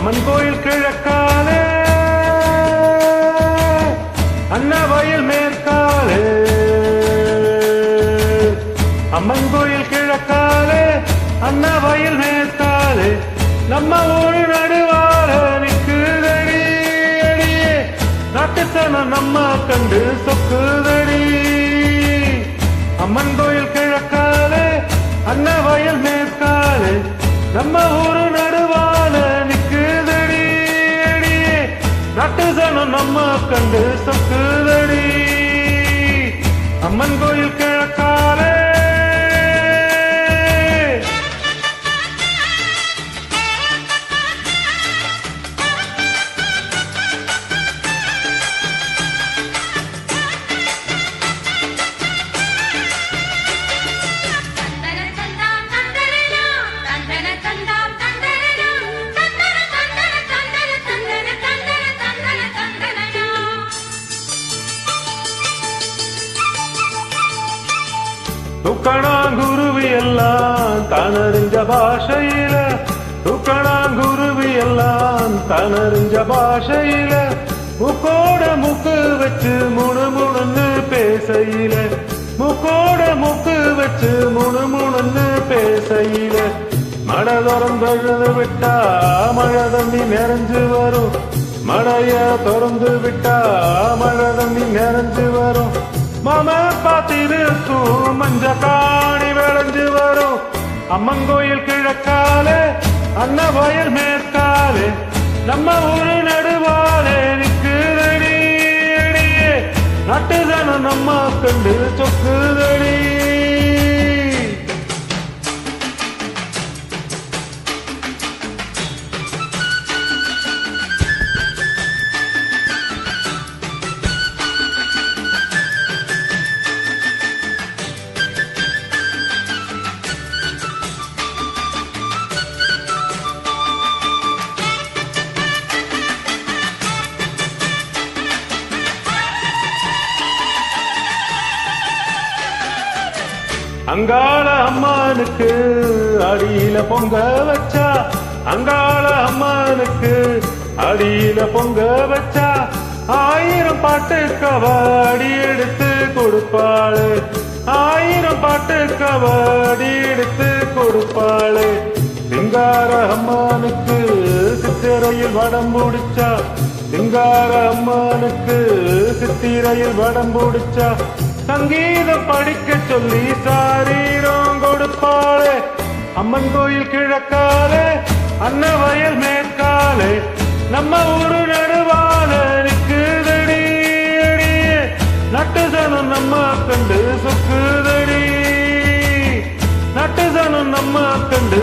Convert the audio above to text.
அம்மன் கோயில் கிழக்காலே அண்ணா வயல் மேற்காலே அம்மன் கோயில் கிழக்காலே அண்ணா வயல் மேற்காலே நம்ம ஊரு நடுவார நிக்குதடி அடியே நாட்டுத்தனம் நம்ம கண்டு சொக்குதடி அம்மன் கோயில் கிழக்காலே அண்ணா வயல் மேற்காலே நம்ம ஊரு நடுவார நிக்குதடி அடியே நாட்டுத்தனம் நம்ம கண்டு சொக்குதடி அம்மன் கோயில் கிழக்காலே துக்கணாங்குருவி எல்லாம் தனறிஞ்ச பாஷையில துக்கணாங்குருவி எல்லாம் தனறிஞ்ச பாஷையில முக்கோட முக்கு வச்சு முணுமுணுன்னு பேசையில முக்கோட முக்கு வச்சு முணுமுணுன்னு பேசையில மழை திறந்து விட்டா மழை தண்ணி நிறைஞ்சு வரும் மழைய திறந்து விட்டா மழை தண்ணி நிறைஞ்சு வரும் மாம பாத்திருக்கும் மஞ்ச காணி விளைஞ்சு வரும் அம்மன் கோயில் கிழக்காலே அண்ணா வயல் மேற்காலே நம்ம ஊரு நடுவாலே நிக்குதடி அடியே நாட்டுதானம் நம்ம கண்டு சொக்குதடி அங்காள அம்மானுக்கு அடியில பொங்க வச்சா அங்காள அம்மானுக்கு அடியில பொங்க வச்சா 1000 பாட்டு கவாடி எடுத்து கொடுப்பாளு 1000 பாட்டு கவாடி எடுத்து கொடுப்பாளு சிங்கார அம்மானுக்கு சித்திரையில் வடம் பிடிச்சா சிங்கார அம்மானுக்கு சித்திரையில் வடம் பிடிச்சா சங்கீதம் படிக்க சொல்லி சாரீரம் கொடுப்பாளே அம்மன் கோயில் கிழக்காலே அண்ணா வயல் மேற்காலே நம்ம ஊரு நடுவால நிக்குதடி அடியே நட்டுதனம் நம்ம கண்டு சொக்குதடி நட்டுதனம் நம்ம கண்டு